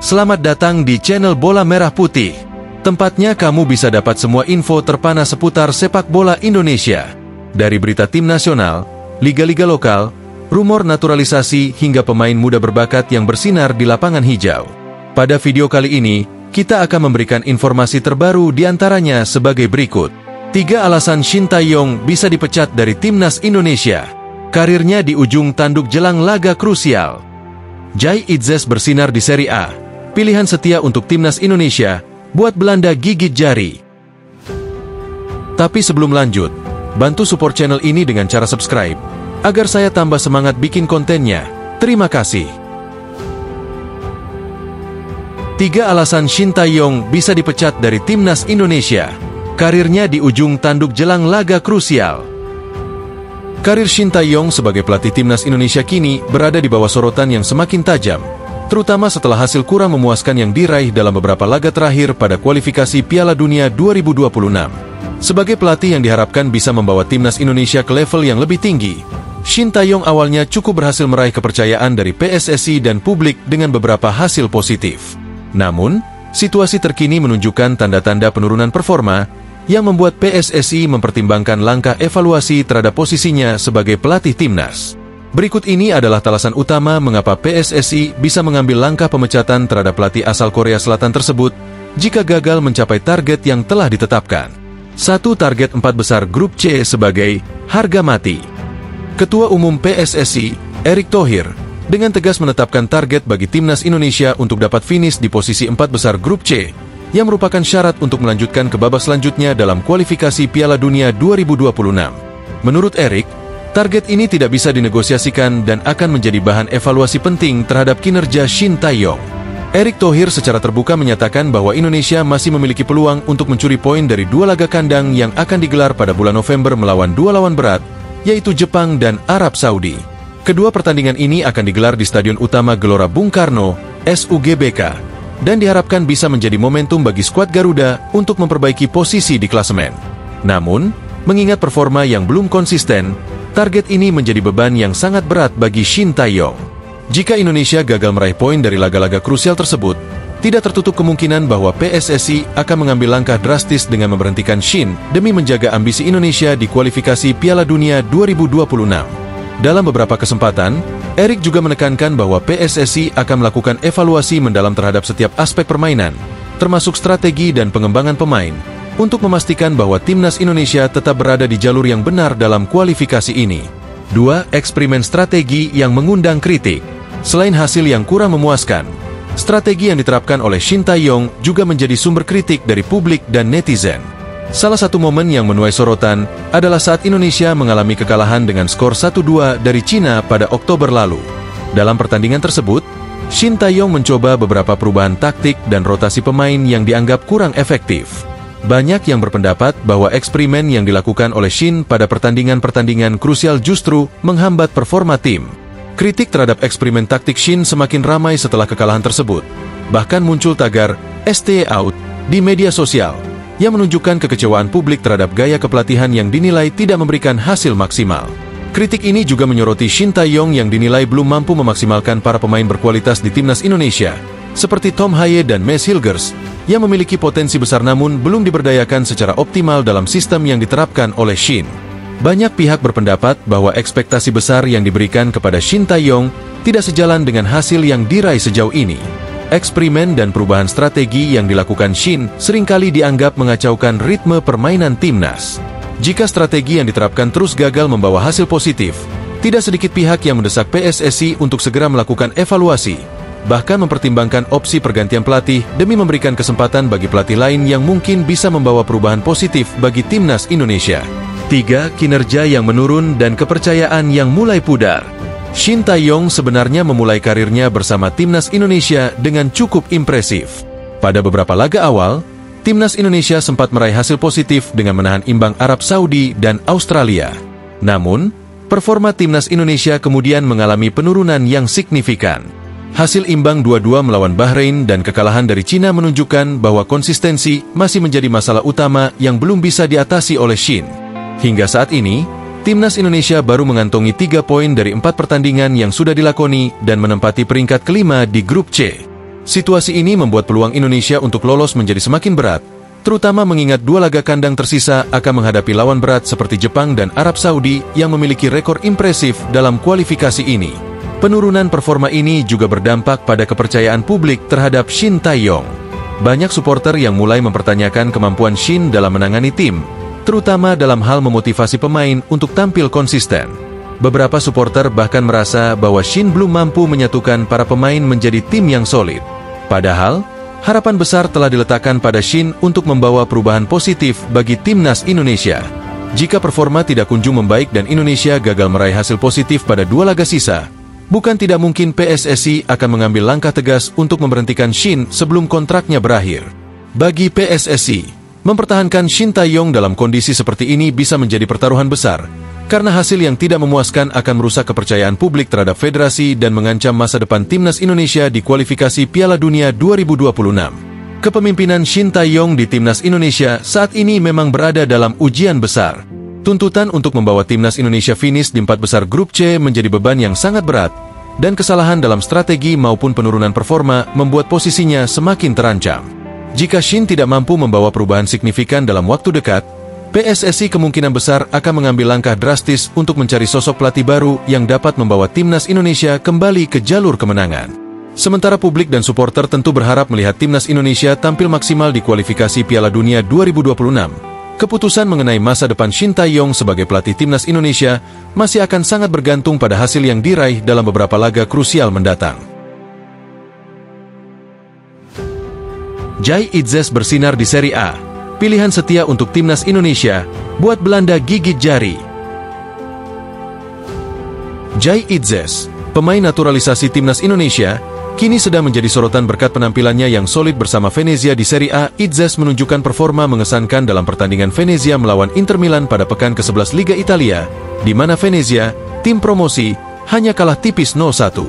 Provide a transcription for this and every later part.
Selamat datang di channel Bola Merah Putih. Tempatnya kamu bisa dapat semua info terpanas seputar sepak bola Indonesia. Dari berita tim nasional, liga-liga lokal, rumor naturalisasi hingga pemain muda berbakat yang bersinar di lapangan hijau. Pada video kali ini, kita akan memberikan informasi terbaru diantaranya sebagai berikut. 3 alasan Shin Tae-yong bisa dipecat dari Timnas Indonesia. Karirnya di ujung tanduk jelang laga krusial. Jai Itzes bersinar di Serie A. Pilihan setia untuk Timnas Indonesia, buat Belanda gigit jari. Tapi sebelum lanjut, bantu support channel ini dengan cara subscribe, agar saya tambah semangat bikin kontennya. Terima kasih. 3 alasan Shin Tae-yong bisa dipecat dari Timnas Indonesia. Karirnya di ujung tanduk jelang laga krusial. Karir Shin Tae-yong sebagai pelatih Timnas Indonesia kini berada di bawah sorotan yang semakin tajam, terutama setelah hasil kurang memuaskan yang diraih dalam beberapa laga terakhir pada kualifikasi Piala Dunia 2026. Sebagai pelatih yang diharapkan bisa membawa Timnas Indonesia ke level yang lebih tinggi, Shin Tae-yong awalnya cukup berhasil meraih kepercayaan dari PSSI dan publik dengan beberapa hasil positif. Namun, situasi terkini menunjukkan tanda-tanda penurunan performa yang membuat PSSI mempertimbangkan langkah evaluasi terhadap posisinya sebagai pelatih Timnas. Berikut ini adalah alasan utama mengapa PSSI bisa mengambil langkah pemecatan terhadap pelatih asal Korea Selatan tersebut jika gagal mencapai target yang telah ditetapkan. 1. Target 4 besar grup C sebagai harga mati. Ketua Umum PSSI, Erick Thohir, dengan tegas menetapkan target bagi Timnas Indonesia untuk dapat finish di posisi 4 besar grup C, yang merupakan syarat untuk melanjutkan ke babak selanjutnya dalam kualifikasi Piala Dunia 2026. Menurut Erick, target ini tidak bisa dinegosiasikan dan akan menjadi bahan evaluasi penting terhadap kinerja Shin Tae-yong. Erick Thohir secara terbuka menyatakan bahwa Indonesia masih memiliki peluang untuk mencuri poin dari 2 laga kandang yang akan digelar pada bulan November melawan 2 lawan berat, yaitu Jepang dan Arab Saudi. Kedua pertandingan ini akan digelar di Stadion Utama Gelora Bung Karno, SUGBK, dan diharapkan bisa menjadi momentum bagi skuad Garuda untuk memperbaiki posisi di klasemen. Namun, mengingat performa yang belum konsisten, target ini menjadi beban yang sangat berat bagi Shin Tae-yong. Jika Indonesia gagal meraih poin dari laga-laga krusial tersebut, tidak tertutup kemungkinan bahwa PSSI akan mengambil langkah drastis dengan memberhentikan Shin demi menjaga ambisi Indonesia di kualifikasi Piala Dunia 2026. Dalam beberapa kesempatan, Erick juga menekankan bahwa PSSI akan melakukan evaluasi mendalam terhadap setiap aspek permainan, termasuk strategi dan pengembangan pemain, untuk memastikan bahwa Timnas Indonesia tetap berada di jalur yang benar dalam kualifikasi ini. 2. Eksperimen strategi yang mengundang kritik. Selain hasil yang kurang memuaskan, strategi yang diterapkan oleh Shin Tae-yong juga menjadi sumber kritik dari publik dan netizen. Salah satu momen yang menuai sorotan adalah saat Indonesia mengalami kekalahan dengan skor 1-2 dari Cina pada Oktober lalu. Dalam pertandingan tersebut, Shin Tae-yong mencoba beberapa perubahan taktik dan rotasi pemain yang dianggap kurang efektif. Banyak yang berpendapat bahwa eksperimen yang dilakukan oleh Shin pada pertandingan-pertandingan krusial justru menghambat performa tim. Kritik terhadap eksperimen taktik Shin semakin ramai setelah kekalahan tersebut. Bahkan muncul tagar "STY out" di media sosial yang menunjukkan kekecewaan publik terhadap gaya kepelatihan yang dinilai tidak memberikan hasil maksimal. Kritik ini juga menyoroti Shin Tae-yong yang dinilai belum mampu memaksimalkan para pemain berkualitas di Timnas Indonesia, seperti Tom Haye dan Mads Hilgers, yang memiliki potensi besar namun belum diberdayakan secara optimal dalam sistem yang diterapkan oleh Shin. Banyak pihak berpendapat bahwa ekspektasi besar yang diberikan kepada Shin Tae-yong tidak sejalan dengan hasil yang diraih sejauh ini. Eksperimen dan perubahan strategi yang dilakukan Shin seringkali dianggap mengacaukan ritme permainan Timnas. Jika strategi yang diterapkan terus gagal membawa hasil positif, tidak sedikit pihak yang mendesak PSSI untuk segera melakukan evaluasi, bahkan mempertimbangkan opsi pergantian pelatih demi memberikan kesempatan bagi pelatih lain yang mungkin bisa membawa perubahan positif bagi Timnas Indonesia. 3. Kinerja yang menurun dan kepercayaan yang mulai pudar. Shin Tae-yong sebenarnya memulai karirnya bersama Timnas Indonesia dengan cukup impresif. Pada beberapa laga awal, Timnas Indonesia sempat meraih hasil positif dengan menahan imbang Arab Saudi dan Australia. Namun, performa Timnas Indonesia kemudian mengalami penurunan yang signifikan. Hasil imbang 2-2 melawan Bahrain dan kekalahan dari Cina menunjukkan bahwa konsistensi masih menjadi masalah utama yang belum bisa diatasi oleh Shin. Hingga saat ini, Timnas Indonesia baru mengantongi 3 poin dari 4 pertandingan yang sudah dilakoni dan menempati peringkat kelima di grup C. Situasi ini membuat peluang Indonesia untuk lolos menjadi semakin berat, terutama mengingat 2 laga kandang tersisa akan menghadapi lawan berat seperti Jepang dan Arab Saudi yang memiliki rekor impresif dalam kualifikasi ini. Penurunan performa ini juga berdampak pada kepercayaan publik terhadap Shin Tae-yong. Banyak supporter yang mulai mempertanyakan kemampuan Shin dalam menangani tim, terutama dalam hal memotivasi pemain untuk tampil konsisten. Beberapa supporter bahkan merasa bahwa Shin belum mampu menyatukan para pemain menjadi tim yang solid. Padahal, harapan besar telah diletakkan pada Shin untuk membawa perubahan positif bagi timnas Indonesia. Jika performa tidak kunjung membaik dan Indonesia gagal meraih hasil positif pada 2 laga sisa, bukan tidak mungkin PSSI akan mengambil langkah tegas untuk memberhentikan Shin sebelum kontraknya berakhir. Bagi PSSI, mempertahankan Shin Tae-yong dalam kondisi seperti ini bisa menjadi pertaruhan besar, karena hasil yang tidak memuaskan akan merusak kepercayaan publik terhadap federasi dan mengancam masa depan timnas Indonesia di kualifikasi Piala Dunia 2026. Kepemimpinan Shin Tae-yong di timnas Indonesia saat ini memang berada dalam ujian besar. Tuntutan untuk membawa timnas Indonesia finish di 4 besar grup C menjadi beban yang sangat berat, dan kesalahan dalam strategi maupun penurunan performa membuat posisinya semakin terancam. Jika Shin tidak mampu membawa perubahan signifikan dalam waktu dekat, PSSI kemungkinan besar akan mengambil langkah drastis untuk mencari sosok pelatih baru yang dapat membawa timnas Indonesia kembali ke jalur kemenangan. Sementara publik dan supporter tentu berharap melihat timnas Indonesia tampil maksimal di kualifikasi Piala Dunia 2026. Keputusan mengenai masa depan Shin Tae-yong sebagai pelatih timnas Indonesia masih akan sangat bergantung pada hasil yang diraih dalam beberapa laga krusial mendatang. Jai Itzes bersinar di Serie A. Pilihan setia untuk timnas Indonesia, buat Belanda gigit jari. Jai Itzes, pemain naturalisasi timnas Indonesia, kini sedang menjadi sorotan berkat penampilannya yang solid bersama Venezia di Serie A. Itzes menunjukkan performa mengesankan dalam pertandingan Venezia melawan Inter Milan pada pekan ke-11 Liga Italia, di mana Venezia, tim promosi, hanya kalah tipis 0-1.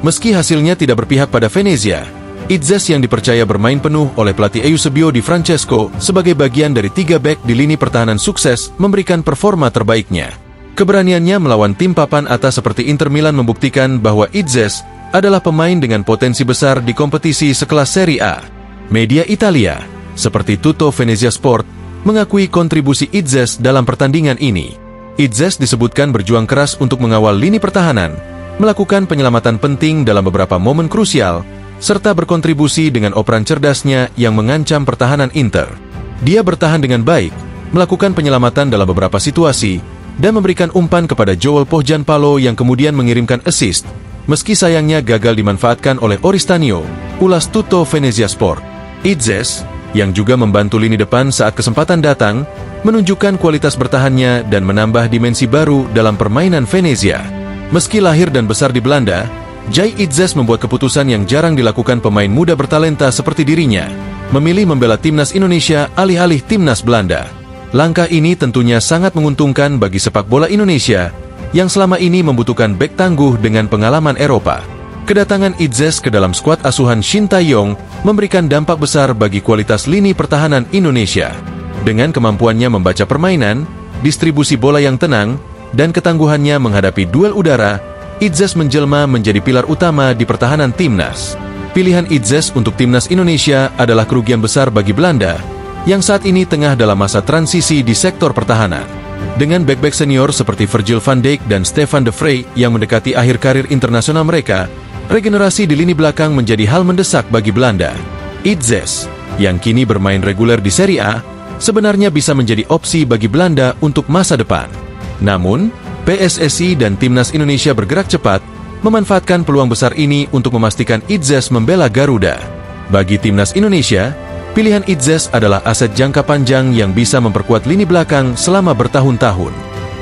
Meski hasilnya tidak berpihak pada Venezia, Itzes yang dipercaya bermain penuh oleh pelatih Eusebio Di Francesco sebagai bagian dari 3 bek di lini pertahanan sukses memberikan performa terbaiknya. Keberaniannya melawan tim papan atas seperti Inter Milan membuktikan bahwa Itzes adalah pemain dengan potensi besar di kompetisi sekelas Serie A. Media Italia, seperti Tutto Venezia Sport, mengakui kontribusi Itzes dalam pertandingan ini. Itzes disebutkan berjuang keras untuk mengawal lini pertahanan, melakukan penyelamatan penting dalam beberapa momen krusial, serta berkontribusi dengan operan cerdasnya yang mengancam pertahanan Inter. Dia bertahan dengan baik, melakukan penyelamatan dalam beberapa situasi, dan memberikan umpan kepada Joel Pohjanpalo yang kemudian mengirimkan assist, meski sayangnya gagal dimanfaatkan oleh Oristanio, ulas Tutto Venezia Sport. Itzes, yang juga membantu lini depan saat kesempatan datang, menunjukkan kualitas bertahannya dan menambah dimensi baru dalam permainan Venezia. Meski lahir dan besar di Belanda, Jai Itzes membuat keputusan yang jarang dilakukan pemain muda bertalenta seperti dirinya, memilih membela timnas Indonesia alih-alih timnas Belanda. Langkah ini tentunya sangat menguntungkan bagi sepak bola Indonesia, yang selama ini membutuhkan bek tangguh dengan pengalaman Eropa. Kedatangan Itzes ke dalam skuad asuhan Shin Tae-yong memberikan dampak besar bagi kualitas lini pertahanan Indonesia. Dengan kemampuannya membaca permainan, distribusi bola yang tenang, dan ketangguhannya menghadapi duel udara, Itzes menjelma menjadi pilar utama di pertahanan timnas. Pilihan Itzes untuk timnas Indonesia adalah kerugian besar bagi Belanda, yang saat ini tengah dalam masa transisi di sektor pertahanan. Dengan bek-bek senior seperti Virgil van Dijk dan Stefan de Vrij yang mendekati akhir karir internasional mereka, regenerasi di lini belakang menjadi hal mendesak bagi Belanda. Itzes, yang kini bermain reguler di Serie A, sebenarnya bisa menjadi opsi bagi Belanda untuk masa depan. Namun, PSSI dan timnas Indonesia bergerak cepat, memanfaatkan peluang besar ini untuk memastikan Itzes membela Garuda. Bagi timnas Indonesia, pilihan Itzes adalah aset jangka panjang yang bisa memperkuat lini belakang selama bertahun-tahun.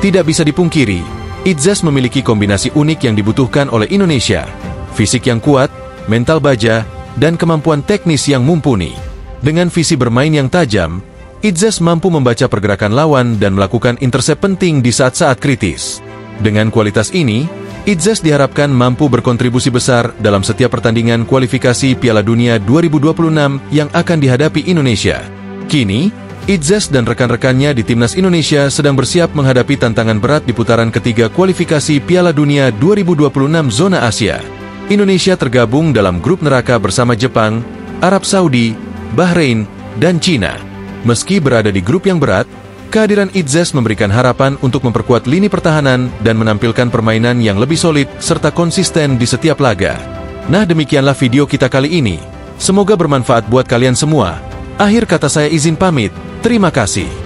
Tidak bisa dipungkiri, Itzes memiliki kombinasi unik yang dibutuhkan oleh Indonesia: fisik yang kuat, mental baja, dan kemampuan teknis yang mumpuni. Dengan visi bermain yang tajam, Itzes mampu membaca pergerakan lawan dan melakukan intersep penting di saat-saat kritis. Dengan kualitas ini, Itzes diharapkan mampu berkontribusi besar dalam setiap pertandingan kualifikasi Piala Dunia 2026 yang akan dihadapi Indonesia. Kini, Itzes dan rekan-rekannya di timnas Indonesia sedang bersiap menghadapi tantangan berat di putaran ketiga kualifikasi Piala Dunia 2026 zona Asia. Indonesia tergabung dalam grup neraka bersama Jepang, Arab Saudi, Bahrain, dan Cina. Meski berada di grup yang berat, kehadiran Itzes memberikan harapan untuk memperkuat lini pertahanan dan menampilkan permainan yang lebih solid serta konsisten di setiap laga. Nah, demikianlah video kita kali ini. Semoga bermanfaat buat kalian semua. Akhir kata saya izin pamit. Terima kasih.